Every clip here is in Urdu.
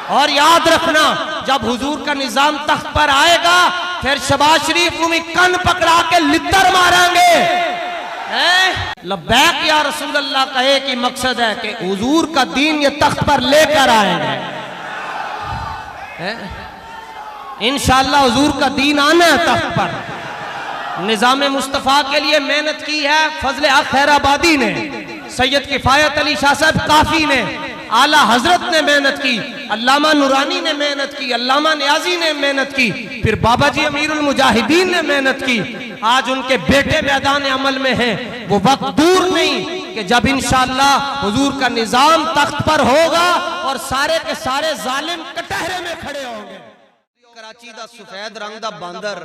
اور یاد رکھنا جب حضور کا نظام تخت پر آئے گا پھر شہباز شریف کو بھی کن پکڑا کے لتر ماریں گے. لبیک یا رسول اللہ کا ایک ہی مقصد ہے کہ حضور کا دین یہ تخت پر لے کر آئیں گے. انشاءاللہ حضور کا دین آنا ہے تخت پر. نظام مصطفیٰ کے لیے محنت کی ہے فضل حق خیر آبادی نے, سید کفایت علی شاہ صاحب کافی نے, اعلیٰ حضرت نے محنت کی, علامہ نورانی نے محنت کی, علامہ نیازی نے محنت کی, پھر بابا جی امیر المجاہدین نے محنت کی. آج ان کے بیٹے میدان عمل میں ہیں. وہ وقت دور نہیں کہ جب انشاءاللہ حضور کا نظام تخت پر ہوگا اور سارے کے سارے ظالم کٹہرے میں کھڑے ہوں گے. کراچی دا سفید رنگ دا باندر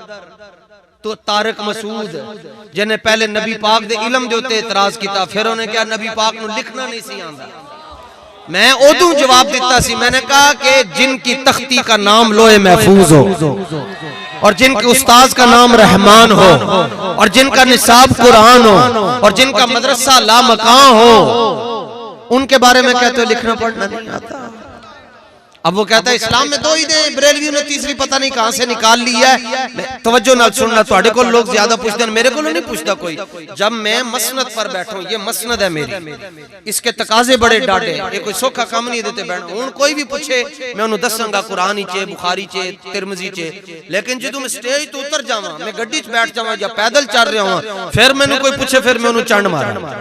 تو طارق مسعود جنہیں پہلے نبی پاک دے علم دے ہوتے اعتراض کیتا, پھر انہیں کہا نبی پاک نو لکھنا نہیں سی آندا. میں ادوں جواب دیتا سی, میں نے کہا کہ جن کی تختی کا نام لوح محفوظ ہو اور جن کے استاذ کا نام رحمان ہو اور جن کا نصاب قرآن ہو اور جن کا مدرسہ لامکان ہو, ان کے بارے میں کہتے ہو لکھنا پڑھنا نہیں آتا. اب وہ کہتا ہے اسلام میں دو عیدیں ہیں, بریلویوں نے تیسری پتہ نہیں کہاں سے نکال لی ہے. توجہ نہ سننا, تواڈے کو لوگ زیادہ پوچھتے ہیں, میرے کو نہیں پوچھتا کوئی. جب میں مسند پر بیٹھوں, یہ مسند ہے میری, اس کے تقاضے بڑے ڈاڈے, یہ کوئی سوکھا کام نہیں دیتے بیٹھوں. ان کوئی بھی پوچھے میں انہوں دساں گا قرآن چے, بخاری چے, ترمذی چے. لیکن جدوں میں سٹیج تو اتر جاواں, میں گڈی چ بیٹھ جاواں یا پیدل چل رہا ہوں, پھر مینوں کوئی پوچھے پھر میں انہوں چنڈ ماراں.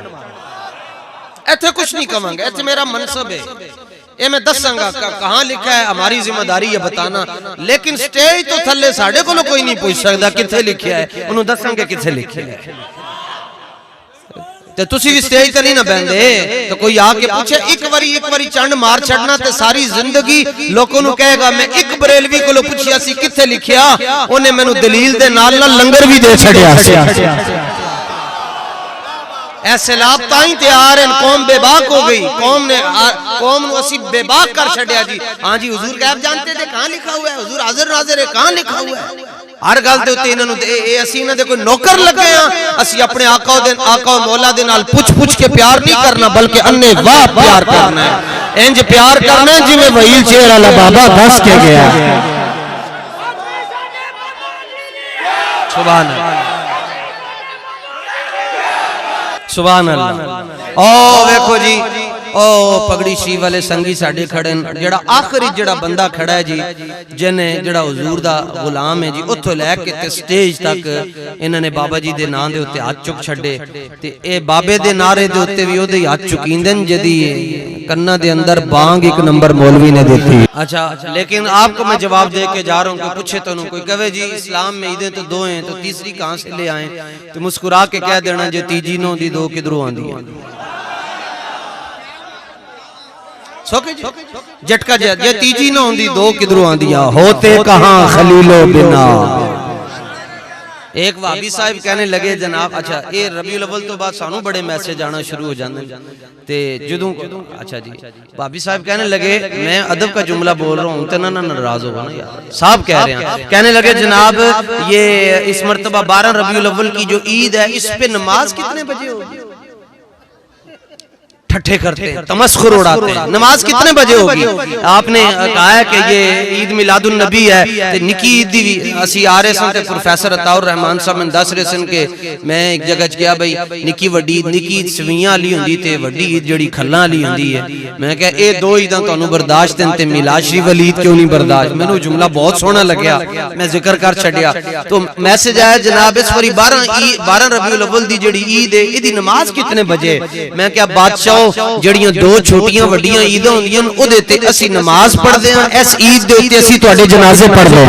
ایتھے کچھ نہیں کہاں گا, ایتھے میرا منصب ہے, یہ میں دساں گا کہاں لکھا ہے, ہماری ذمہ داری یہ بتانا. لیکن سٹیج تو تھلے ساڑھے کو کوئی نہیں پوچھ سکتا کتھے لکھیا ہے, انہوں دساں گے کتھے لکھیا ہے. تے تسی بھی سٹیج تے نہیں نہ بیندے تو کوئی آ کے پوچھے ایک واری چنڈ مار چھڑنا تے ساری زندگی لوگوں نو کہے گا میں ایک بریلوی کو پوچھیا سی کتھے لکھیا, انہیں میں نو دلیل دے نال نہ لنگر بھی دے چھڑیا سی. ایسے لاب تائیں تیار ہیں, قوم بے باک ہو گئی, قوم نو اسی بے باک کر چھڑیا جی. ہاں جی حضور غیب جانتے تھے, کہاں لکھا ہوا ہے, حضور حاضر ناظر ہے, کہاں لکھا ہوا ہے. ہر گل دے ہوتے انہوں نے اسی نہ دے کوئی نوکر لگے ہیں, اسی اپنے آقا و مولا دے نال پوچھ کے پیار نہیں کرنا بلکہ انے واہ پیار کرنا ہے. انج پیار کرنا ہے جی میں وحیل چہر والا بابا دس کے گیا. سبحان اللہ, سبحان اللہ. او ویکھو جی, او پگڑی شیو والے سنگی ساڑے کھڑے ہیں, جڑا آخری جڑا بندہ کھڑا ہے جی, جنہیں جڑا حضور دا غلام ہے جی, اتھو لے کے تے سٹیج تک انہوں نے بابا جی دے نام دے ہوتے ہاتھ چک چھڑے, تے اے بابے دے نعرے دے ہوتے بھی ہوتے ہاتھ چکیندن جدی کنہ دے اندر بانگ ایک نمبر مولوی نے دیتی. اچھا لیکن آپ کو میں جواب دے کے جا رہا ہوں کہ پوچھے تو کوئی کہے جی اسلام میں عیدیں تو دو ہیں تو تیسری کہاں سے لے آئیں, تو مسکرا کے کہہ دینا جو تیجی نو دی دو کدھروں آندی ہیں. سوکے جی جٹکا جی یہ تیجی نہ ہوندی دو کدھروں آندیا, ہوتے کہاں خلیل و بنا. ایک وہابی صاحب کہنے لگے جناب, اچھا یہ ربیع الاول تو بعد سانوں بڑے میسج آنا شروع ہو جاندے تے جدوں, اچھا جی وہابی صاحب کہنے لگے, میں ادب کا جملہ بول رہا ہوں تے نہ ناراض ہوگا نا یار, صاحب کہہ رہے ہیں, کہنے لگے جناب یہ اس مرتبہ 12 ربیع الاول کی جو عید ہے اس پہ نماز کتنے بجے ہوگی؟ ٹھٹھے کرتے ہیں, تمسخر اڑاتے ہیں, نماز کتنے بجے ہوگی؟ آپ نے کہا ہے کہ یہ عید میلاد النبی ہے, تے نکی عید دی اسی آ رہے سن تے پروفیسر عطا الرحمان صاحب میں دس رہے سن کے میں ایک جگہ گیا بھئی نکی وڈی نکی عید سویاں علی ہوندی تے وڈی عید جڑی کھلاں علی ہوندی ہے. میں کہا اے دو عیداں تانوں برداشت ہیں تے میلاد شریف والی عید کیوں نہیں برداشت؟ میں نے جملہ بہت سونا لگیا, میں ذکر کر چھڈیا. تو میسج آیا جناب اس واری 12 ربیع الاول دی جڑی عید ہے ایدی نماز کتنے بجے؟ میں کہا بادشاہ جڑیاں دو چھوٹیاں وڈیاں عیداں ہوندیاں او دے تے اسی نماز پڑھ دے ہیں, اس عید دے تے اسی تواڈے جنازے پڑھ دے.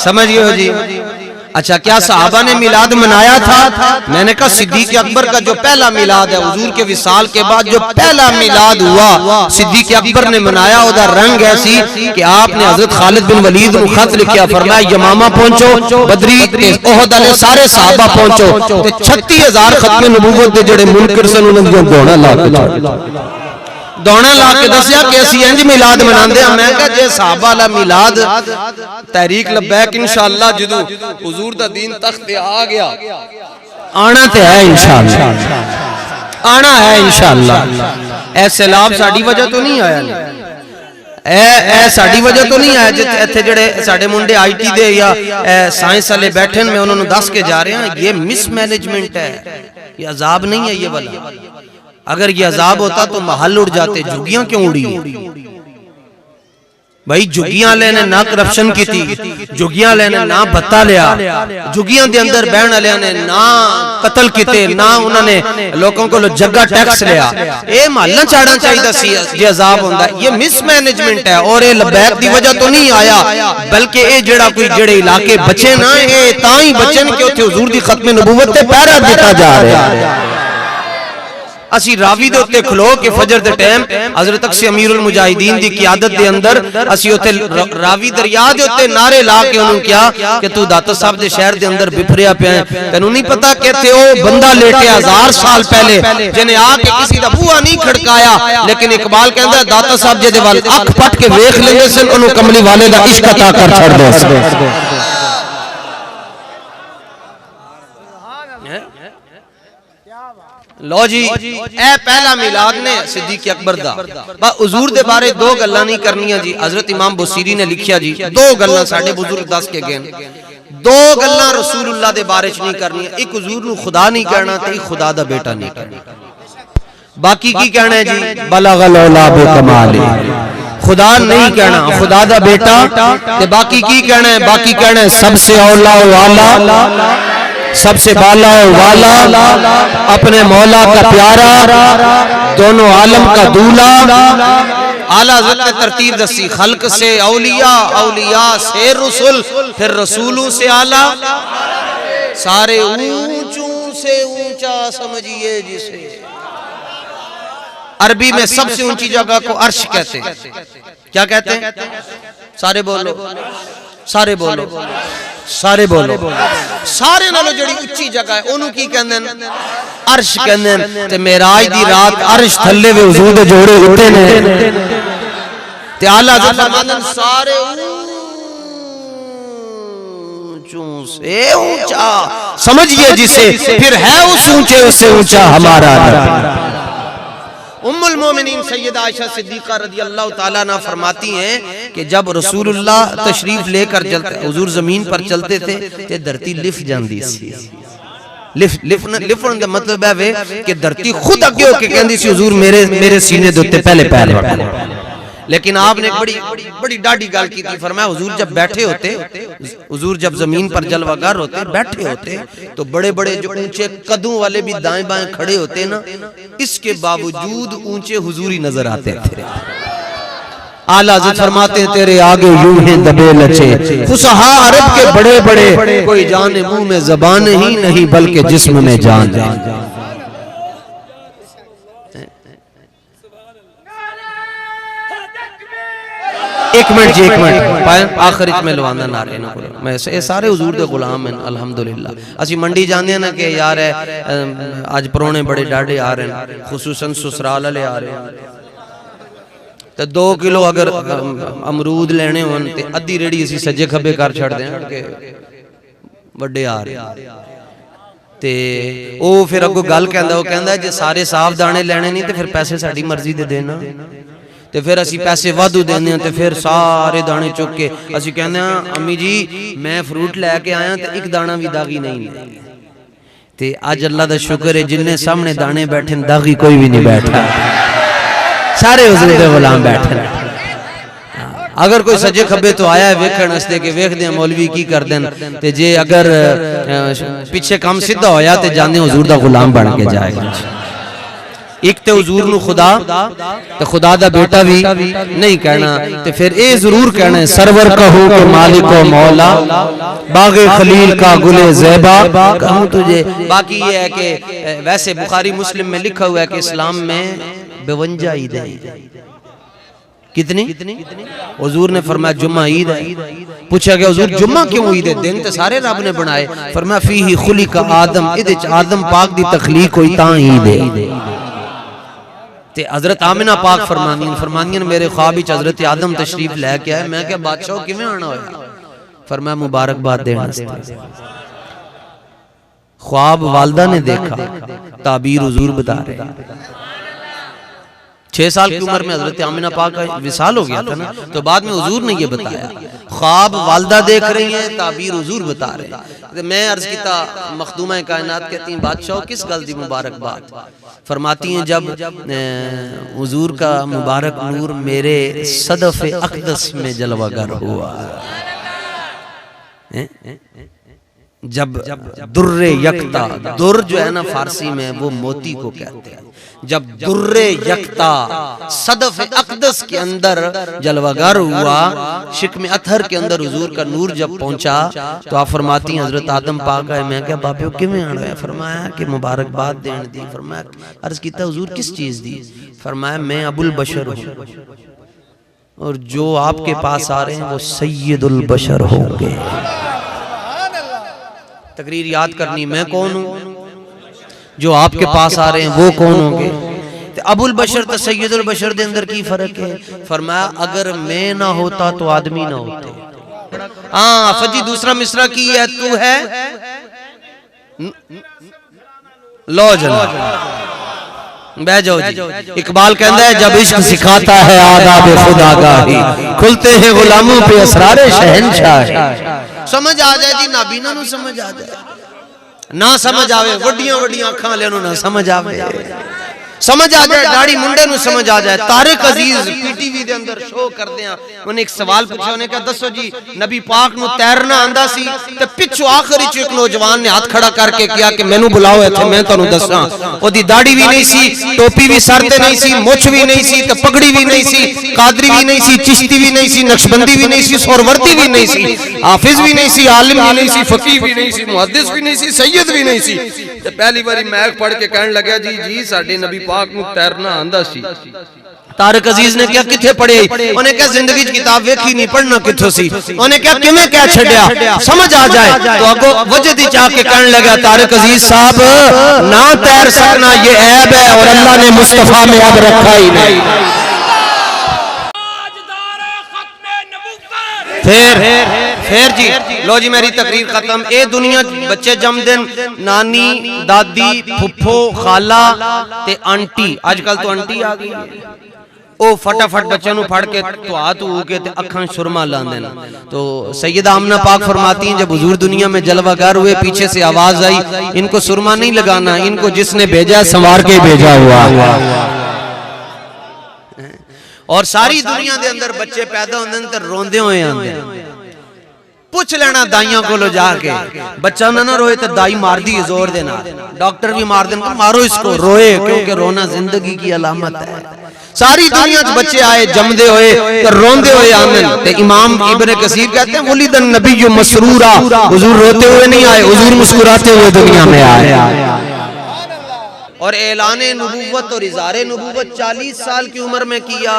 سمجھ گئے ہو جی؟ اچھا کیا صحابہ نے میلاد منایا تھا؟ میں نے کہا صدیق اکبر کا جو پہلا میلاد ہے حضور کے وصال کے بعد جو پہلا میلاد ہوا صدیق اکبر نے منایا, او دا رنگ ایسی کہ آپ نے حضرت خالد بن ولید کو خط لکھیا, فرمایا یمامہ پہنچو, بدری احد والے سارے صحابہ پہنچو, تے 36,000 ختم نبوت دے جڑے منکر سن انہاں دی گونا لا کے دونا لا کے دسیا کہ اسی انج میلاد مناندے ہیں. میں کہا جے صحابہ والا میلاد تحریک لبیک انشاءاللہ جدو حضور دا دین تخت پہ آ گیا آنا تے ہے انشاءاللہ, آنا ہے انشاءاللہ. اے سیلاب ساڑی وجہ تو نہیں آیا, اے ساڑی وجہ تو نہیں آیا جتے جڑے ساڑے منڈے آئی ٹی دے یا سائنس والے بیٹھے میں انہوں نے دس کے جا رہے ہیں. یہ مس مینجمنٹ ہے, یہ عذاب نہیں ہے یہ والا. اگر یہ عذاب ہوتا تو محل اڑ جاتے. جھگیاں کیوں اڑی ہیں بھائی؟ جھگیاں لینے نہ کرپشن کی تھی, جھگیاں لینے نہ بھتا لیا, جھگیاں دے اندر بہن علیہ نے نہ قتل کیتے, نہ انہوں نے لوگوں کو جگہ ٹیکس لیا. اے محلہ چاڑا چاہیے سی یہ عذاب ہوندہ ہے. یہ مس مینجمنٹ ہے اور اے لبیک دی وجہ تو نہیں آیا, بلکہ اے جڑا کوئی جڑے علاقے بچے نا اے تائیں بچن کے اتھے حضور دی ختم نبوت تے پیرا دیتا جا رہا ہے. اسی راوی دے اتے کھلو کہ فجر دے ٹیم حضرت اقصی امیر المجاہدین دی قیادت دے اندر اسی اتے راوی دریا دے اتے نعرے لا کے انہوں کیا کہ تو داتا صاحب دے شہر دے اندر بپھریا پہ ہیں. تینوں نہیں پتا کہتے ہو بندہ لیٹے 1000 سال پہلے جنہیں آ کے کسی دا بوہا نہیں کھڑکایا, لیکن اقبال کہندہ ہے داتا صاحب جے دے وال اکھ پٹ کے ویکھ لیندے سن انہوں کملی والے دا عشق عطا کر چھڑ دے سن. لو جی اے پہلا میلاد نے صدیق اکبر دا. با حضور دے بارے دو گلاں نہیں کرنیاں جی. حضرت امام بصیری نے لکھیا جی دو گلاں ساڑھے بزرگ دس کے گئے, دو گلاں رسول اللہ دے بارے چ نہیں کرنیاں. ایک حضور نو خدا نہیں کہنا تے ایک خدا دا بیٹا نہیں کہنا. باقی کی کہنا ہے جی بلغ الاولا بکمال, خدا نہیں کہنا خدا دا بیٹا. تے باقی کی کہنا ہے؟ باقی کہنا ہے سب سے اولا والا, سب سے بالا و والا, اپنے مولا کا پیارا, دونوں عالم کا دولا. اعلیٰ حضرت نے ترتیب دسی خلق سے اولیاء, اولیاء سے رسول, پھر رسولوں سے اعلیٰ, سارے اونچوں سے اونچا سمجھئے جسے. عربی میں سب سے اونچی جگہ کو عرش کہتے ہیں. کیا کہتے ہیں؟ سارے بولو, سارے بولو, سارے بولو. سارے نالو جڑی اچھی جگہ ہے انہوں کی کہندے ہیں عرش کہندے ہیں. تے معراج دی رات عرش تھلے وے حضور دے جوڑے اٹھے نے. تے اعلیٰ حضرت فرماندن سارے اونچوں سے اونچا سمجھئے جسے, پھر ہے اس اونچے اس سے اونچا ہمارا نبی. ام المومنین سیدہ عائشہ صدیقہ رضی اللہ تعالیٰ عنہ فرماتی ہیں کہ جب رسول اللہ تشریف لے کر حضور زمین پر چلتے تھے تے دھرتی لف جاندی سی. لفن دا مطلب ہے کہ دھرتی خود اگے ہو کے کہندی سی حضور میرے سینے دوتے پہلے پہلے. لیکن آپ نے بڑی ڈاڑی گال کی تھی. فرمایا حضور جب بیٹھے ہوتے, حضور جب زمین پر جلوہ گر ہوتے بیٹھے ہوتے تو بڑے بڑے جو اونچے قدوں والے بھی دائیں بائیں کھڑے ہوتے نا, اس کے باوجود اونچے حضوری نظر آتے تھے. اعلیٰ حضرت فرماتے ہیں تیرے آگے یوں ہیں دبے لچے, فصحاء عرب کے بڑے بڑے, کوئی جان منہ میں زبان ہی نہیں بلکہ جسم میں جان ہے. ایک منٹ جی, ایک منٹ آخر اچ میں لوانا نعرے نہ کرو. میں سارے حضور دے غلام ہیں الحمدللہ. اسی منڈی جاندے ہیں نا کہ یار ہے آج پرونے بڑے ڈاڑے آ رہے ہیں, خصوصاً سسرال والے آ رہے ہیں. تو 2 کلو اگر امرود لینے ہون تے ادھی ریڑی اسی سجے کھبے کر چھڑ دیں کہ بڑے آ رہے ہیں. تے او پھر اگو گل کہندا ہے جے سارے صاف دانے لینے نہیں تے پھر پیسے ساڑی مرضی دے دینا. تے پھر اسی پیسے وادو دینے ہیں تے پھر سارے دانے چک کے اسی کہنے ہیں امی جی میں فروٹ لے کے آیا تے ایک دانہ بھی داغی نہیں لے. تے آج اللہ دا شکر ہے جننے سامنے دانے بیٹھیں داغی کوئی بھی نہیں بیٹھا, سارے حضور دے غلام بیٹھے. اگر کوئی سجے کھبے تو آیا ہے ویکھن استے کہ ویکھ دیں مولوی کی کر دیں, تے جے اگر پیچھے کام سدھا ہویا تے جانے حضور دا غلام بن کے جائے گا. ایک تے حضور نو خدا تے خدا دا بیٹا بھی نہیں کہنا, تے پھر اے ضرور کہنا ہے سرور کہو کہ مالک و مولا, باغ خلیل کا گلے زیبا کہوں تجھے. باقی یہ ہے کہ ویسے بخاری مسلم میں لکھا ہوا ہے کہ اسلام میں 52 عیدیں ہیں. کتنی؟ حضور نے فرمایا جمعہ عید ہے. پوچھا کہ حضور جمعہ کیوں عید ہے؟ دن تے سارے رب نے بنائے. فرمایا فیہ خلق آدم, ادھے آدم پاک دی تخلیق ہوئی تاں عید ہے. تے حضرت آمنہ پاک فرمانیاں میرے خواب وچ حضرت آدم تشریف لے کے آئے. میں کہا بادشاہ کیویں آنا ہویا؟ فرمایا مبارکباد دینا واسطے. خواب والدہ نے دیکھا، تعبیر حضور بتا رہے ہیں. 6 سال کی عمر میں حضرت آمنہ پاک کا وصال ہو گیا تھا نا، تو بعد میں حضور نے یہ بتایا. خواب والدہ دیکھ رہی ہیں، تعبیر حضور بتا رہے ہیں. میں عرض کیتا مخدومہ کائنات کہتی ہیں بادشاہ کس گل دی مبارکباد؟ فرماتی ہیں جب حضور کا مبارک نور میرے صدف اقدس میں جلوہ گر ہوا، جب در یکتا، در جو ہے نا فارسی میں وہ موتی کو کہتے ہیں، جب در یکتا صدف اقدس کے اندر جلوہ گر ہوا، شکم اطہر کے اندر حضور کا نور جب پہنچا تو آپ فرماتی ہیں حضرت آدم پاک آئے. میں کہا باپیو کیویں آنا ہے؟ فرمایا کہ مبارکباد دین دی. فرمایا عرض کیتا حضور کس چیز دی؟ فرمایا میں ابو البشر ہوں اور جو آپ کے پاس آ رہے ہیں وہ سید البشر ہوں گے. تقریر یاد کرنی، میں کون ہوں؟ جو آپ کے پاس آ رہے ہیں وہ کون ہوں گے؟ ابو البشر تو سید البشر دے اندر کی فرق ہے؟ فرمایا اگر میں نہ ہوتا تو آدمی نہ ہوتے. ہاں فجی دوسرا مصرع کی ہے، تو ہے لو جناب بہ جاؤ جی. اقبال کہتا ہے جب عشق سکھاتا ہے آداب خدا گاہی، کھلتے ہیں غلاموں پہ اسرار شہنشاہ. سمجھ آ جائے جی نابینا نو سمجھ آ جائے، نہ سمجھ آوے وڈیاں وڈیاں اکھاں والے نو نہ سمجھ آوے، سمجھ آ جائے داڑھی منڈے نو سمجھ آ جائے. طارق عزیز پی ٹی وی دے اندر شو کر دیاں، انہیں ایک سوال پوچھا، انہیں کہا دسو جی نبی پاک نو تیرنا آندا سی تے پچھو آخری چ ایک نوجوان نے ہاتھ کھڑا کر کے کیا کہ مینوں بلاؤ ایتھے میں تانوں دساں. او دی داڑھی بھی نہیں سی، ٹوپی بھی سر تے نہیں سی، مچھ بھی نہیں سی تے پگڑی بھی نہیں سی، قادری بھی نہیں سی، چشتی بھی نہیں سی، نقشبندی بھی نہیں سی، سہروردی بھی نہیں سی، حافظ بھی نہیں سی، عالم بھی نہیں سی، فقیہ بھی نہیں سی، محدث بھی نہیں سی، سید بھی نہیں سی. تے پہلی باری میک پڑھ کے کہن لگا جی ساڈے نبی پاک نو تیرنا آندا سی. طارق عزیز نے کیا کتھے پڑھے؟ انہیں کیا زندگی کی کتاب ویکھی نہیں، پڑھنا کتھوں سی؟ انہیں کیا کیویں کہہ چھڈیا؟ سمجھ آ جائے تو اگو وجہ دی چاہ کے کہنے لگا طارق عزیز صاحب نہ تیر سکنا یہ عیب ہے اور اللہ نے مصطفیٰ میں اب رکھا ہی نہیں. پھر جی لو جی میری تقریر ختم. اے دنیا بچے جم دن نانی دادی پھپھو خالہ تے آنٹی، آج کل تو آنٹی آ گئی، او فٹافٹ بچے نو پھڑ کے تو کے تے اکھاں شرما لاندے نا. تو سیدہ آمنہ پاک فرماتی ہیں جب حضور دنیا میں جلوہ گر ہوئے پیچھے سے آواز آئی ان کو سرما نہیں لگانا، ان کو جس نے بھیجا سنوار کے بھیجا ہوا. اور ساری دنیا دے اندر بچے پیدا ہوندے تے روندے ہوئے آندے، پوچھ لینا دائیوں کو لو جا کے بچہ نہ روئے تو دائی مار دی زور دینا، ڈاکٹر بھی مار دینا، مارو اس کو، روئے کیونکہ رونا زندگی کی علامت ہے. ساری دنیا سے بچے آئے جمدے ہوئے تو روندے ہوئے آمن. تے امام ابن کثیر کہتے ہیں ولد النبی مسرورا، حضور روتے ہوئے نہیں آئے، حضور مسکراتے ہوئے دنیا میں آئے. اور اعلان نبوت اور اظہار نبوت 40 سال کی عمر میں کیا،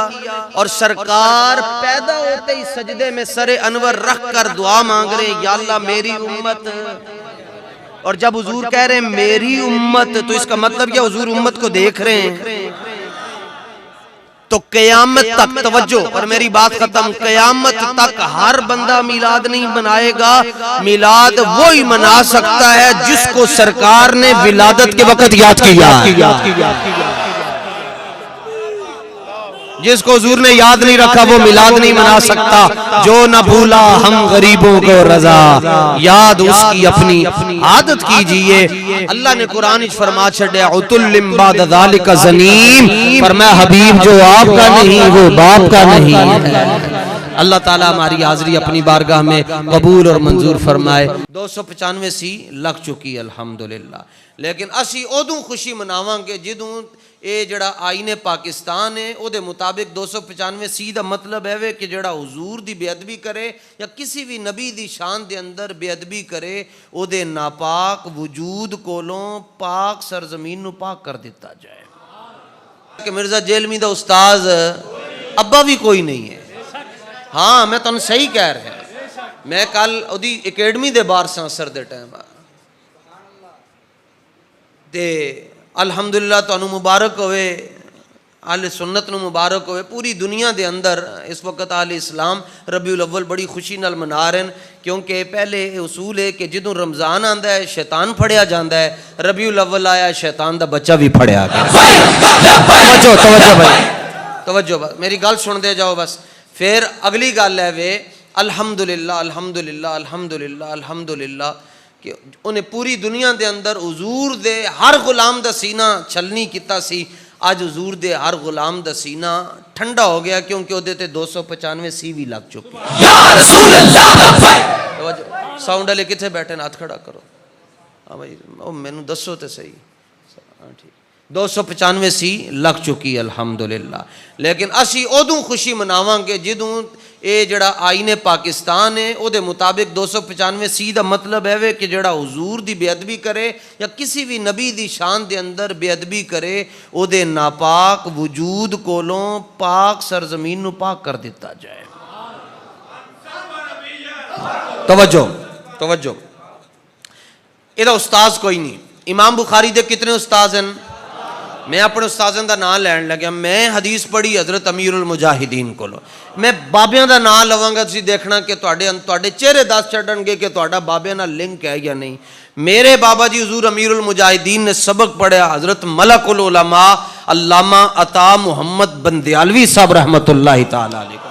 اور سرکار پیدا ہوتے ہی سجدے میں سر انور رکھ کر دعا مانگ رہے یا اللہ میری امت. اور جب حضور کہہ رہے ہیں میری امت تو اس کا مطلب یہ حضور امت کو دیکھ رہے ہیں. تو قیامت تک توجہ، اور میری بات ختم، قیامت تک ہر بندہ میلاد نہیں منائے گا. میلاد وہی منا سکتا ہے جس کو سرکار نے ولادت کے وقت یاد کیا. جس کو حضور نے یاد نہیں رکھا وہ میلاد نہیں منا سکتا. جو نہ بھولا ہم غریبوں کو رضا، یاد اس کی اپنی عادت کیجئے. اللہ نے قرآن فرما چھڑے عتلم بعد ذالک زنیم، فرمایا حبیب جو آپ کا نہیں وہ باپ کا نہیں ہے. اللہ تعالیٰ ہماری حاضری اپنی بارگاہ میں قبول اور منظور فرمائے. 295 سی لگ چکی الحمدللہ، لیکن اسی ادوں خوشی مناواں گے جدوں اے جڑا آئین پاکستان ہے او دے مطابق 295 سی دا مطلب ہے کہ جڑا حضور دی بے ادبی کرے یا کسی بھی نبی دی شان دے اندر بے ادبی کرے او دے ناپاک وجود کولوں پاک سرزمین نو پاک کر دیتا جائے. کہ مرزا جیلمی دا استاذ ابا بھی کوئی نہیں ہے. ہاں میں تانوں صحیح کہہ رہا ہوں. میں کل اودی اکیڈمی دے باہر ساں سر دے ٹائم تے الحمدللہ تانوں مبارک ہوئے. اہل سنت نو مبارک ہوئے. پوری دنیا دے اندر اس وقت اہل اسلام ربیع الاول بڑی خوشی نال منا رہے ہیں, کیونکہ پہلے اصول ہے کہ جدوں رمضان آندا ہے شیطان پھڑیا جاندا ہے, ربیع الاول آیا شیطان دا بچہ بھی پھڑیا گیا. توجہ بھائی, توجہ میری گل سن دے جاؤ بس. پھر اگلی گل ہے وے الحمدللہ الحمدللہ الحمدللہ الحمدللہ کہ انہیں پوری دنیا دے اندر حضور دے ہر غلام دا سینہ چھلنی کیتا سی. اج حضور دے ہر غلام دا سینہ ٹھنڈا ہو گیا, کیونکہ وہ تے 295 سی بھی لگ چکی یا رسول اللہ. ساؤنڈ والے کتنے بیٹھے ہیں, ہاتھ کھڑا کرو. ہاں بھائی مینوں دسو تے صحیح. ہاں ٹھیک, 295 سی لگ چکی الحمدللہ. لیکن اسی ادوں خوشی مناواں گے جدوں اے جڑا آئین پاکستان ہے او دے مطابق 295 سی دا مطلب ہے کہ جڑا حضور دی بے ادبی کرے یا کسی بھی نبی دی شان دے اندر بے ادبی کرے او دے ناپاک وجود کولوں پاک سرزمین نو پاک کر دیتا جائے. توجہ توجہ, اے دا استاذ کوئی نہیں. امام بخاری دے کتنے استاذ ہیں؟ میں اپنے استاذاں دا نام لین لگا. میں حدیث پڑھی حضرت امیر المجاہدین کولو. میں بابیاں دا نام لواں گا, تسی دیکھنا کہ تواڈے چہرے دس چڑھن گے کہ تواڈا بابیاں نال لنک ہے یا نہیں. میرے بابا جی حضور امیر المجاہدین نے سبق پڑھیا حضرت ملک العلماء علامہ عطا محمد بندیالوی صاحب رحمۃ اللہ تعالی علیہ کو,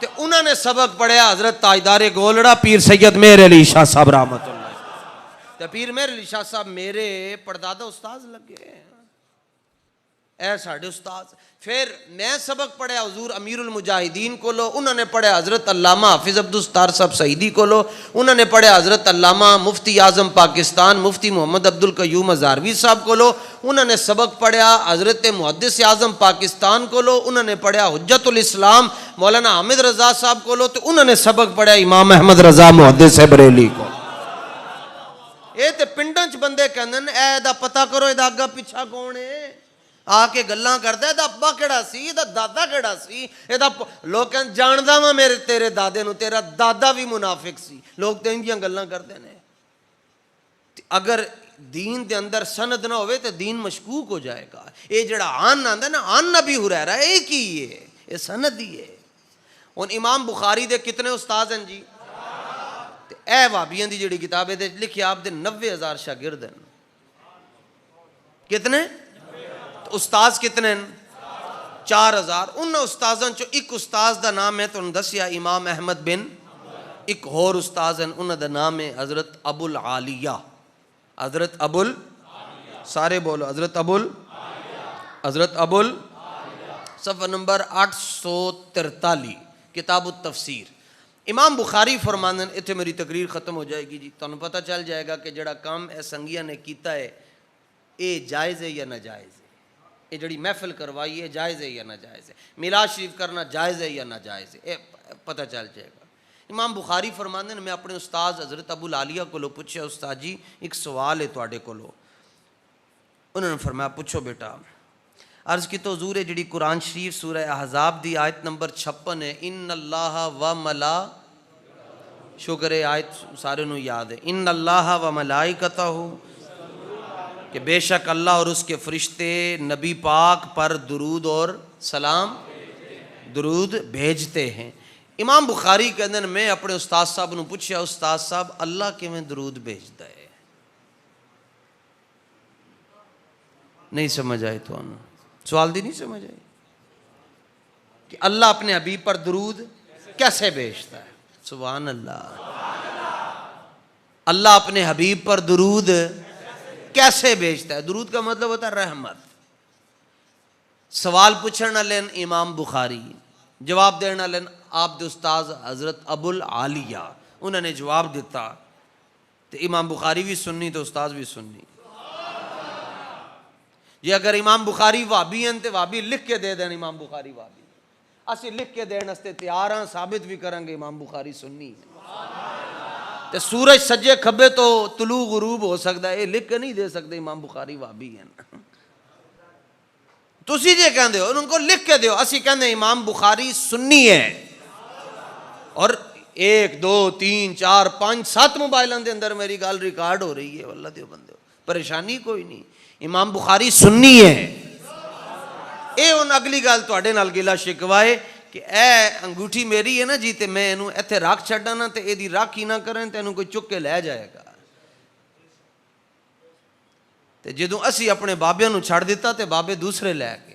تے انہوں نے سبق پڑھیا حضرت تاجدار گولڑا پیر سید مہر علی شاہ صاحب رحمۃ اللہ. تے پیر مہر علی شاہ صاحب میرے پردادا استاذ لگے, اے ساڑھے استاذ. پھر میں سبق پڑھیا حضور امیر المجاہدین کو لو, انہوں نے پڑھیا حضرت علامہ حافظ عبدالستار صاحب سعیدی کو لو, انہوں نے پڑھیا حضرت علامہ مفتی اعظم پاکستان مفتی محمد عبدالقیوم ہزاروی صاحب کو لو, انہوں نے سبق پڑھیا حضرت محدث اعظم پاکستان کو لو, انہوں نے پڑھیا حجت الاسلام مولانا حامد رضا صاحب کو لو, تو انہوں نے سبق پڑھیا امام احمد رضا محدث بریلی کو. اے تے پنڈاں چ بندے کہندے اے دا پتہ کرو اے دا اگا پیچھا کون ہے, آ کے گلاں کردا ہے دا ابا کیڑا سی, دا دادا کیڑا سی, اے دا لوگ کہن جاندا وا میرے تیرے دادے نو, تیرا دادا بھی منافق سی. لوگ تے انجیاں گلاں کردے نے. اگر دین دے اندر سند نہ ہوئے تو دین مشکوک ہو جائے گا. اے جڑا آن آندا نا آن نبی ہریرہ اے کی ہے, اے سند ہی ہے. ہن امام بخاری دے کتنے استاد ہیں جی؟ اے وہابیاں دی جڑی کتاب ہے لکھیا آپ دے 90,000 شاگرد ہیں. کتنے استاذ کتنے ہیں؟ 4,000. ان استاذاں چو ایک استاذ دا نام ہے تو دسیا امام احمد بن, ایک اور استاذ ہیں انہاں دا نام ہے حضرت ابو العالیہ. حضرت ابو سارے بولو حضرت ابو صفحہ نمبر 843 کتاب التفسیر. امام بخاری فرماندے ہیں, اتنے میری تقریر ختم ہو جائے گی جی, تانوں پتہ چل جائے گا کہ جڑا کام اے سنگیاں نے کیتا ہے اے جائز ہے یا ناجائز ہے. یہ جڑی محفل کروائی ہے جائز ہے یا ناجائز ہے, میلاد شریف کرنا جائز ہے یا ناجائز ہے, اے پتہ چل جائے گا. امام بخاری فرماندے ہیں میں اپنے استاد حضرت ابو العالیہ کو لو پوچھا, استاد جی ایک سوال ہے تواڈے کولو. انہوں نے فرمایا پوچھو بیٹا. عرض کی تو حضور ہے جڑی قرآن شریف سورہ احزاب دی آیت نمبر 56 ہے, ان اللہ و ملا, شکر ہے آیت سارے نو یاد ہے, ان اللہ و ملائکتہ, کہ بے شک اللہ اور اس کے فرشتے نبی پاک پر درود اور سلام درود بھیجتے ہیں. امام بخاری کہندے ہیں میں اپنے استاد صاحب نو پوچھیا, استاد صاحب اللہ کیویں درود بھیجدا ہے؟ نہیں سمجھ آئی تو سوال دی نہیں سمجھ آئی کہ اللہ اپنے حبیب پر درود کیسے بھیجتا ہے؟ سبحان اللہ. اللہ اپنے حبیب پر درود کیسے بھیجتا ہے؟ درود کا مطلب ہوتا ہے رحمت. سوال پوچھنے والے امام بخاری, جواب دینے والے آپ دے استاد حضرت ابو العالیہ. انہوں نے جواب دیتا تو امام بخاری بھی سننی تو استاد بھی سننی. یہ اگر امام بخاری وہابی ہیں تو وہابی لکھ کے دے دیں امام بخاری وہابی, اسی لکھ کے دین واسطے تیار ہاں, ثابت بھی کریں گے امام بخاری سننی ہے. تے سورج سجے کھبے تو طلوع غروب ہو سکتا ہے, یہ لکھ کے نہیں دے سکتے امام بخاری وہابی ہیں. تسی جے کہندے ہو ان کو لکھ کے دیو, اسی کہندے امام بخاری سنی ہے. اور 1 2 3 4 5 7 موبائلوں دے اندر میری گل ریکارڈ ہو رہی ہے, واللہ دیو بندے پریشانی کوئی نہیں. امام بخاری سنی ہے. ਇਹ ਹੁਣ ਅਗਲੀ ਗੱਲ ਤੁਹਾਡੇ ਨਾਲ ਗਿਲਾ ਸ਼ਿਕਵਾ ਹੈ ਕਿ ਇਹ ਅੰਗੂਠੀ ਮੇਰੀ ਹੈ ਨਾ ਜੀ, ਤੇ ਮੈਂ ਇਹਨੂੰ ਇੱਥੇ ਰੱਖ ਛੱਡਾਂ ਨਾ ਤੇ ਇਹਦੀ ਰਾਖੀ ਨਾ ਕਰਨ ਤੇ ਇਹਨੂੰ ਕੋਈ ਚੁੱਕ ਕੇ ਲੈ ਜਾਏਗਾ। ਤੇ ਜਦੋਂ ਅਸੀਂ ਆਪਣੇ ਬਾਬਿਆਂ ਨੂੰ ਛੱਡ ਦਿੱਤਾ ਤੇ ਬਾਬੇ ਦੂਸਰੇ ਲੈ ਗਏ।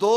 2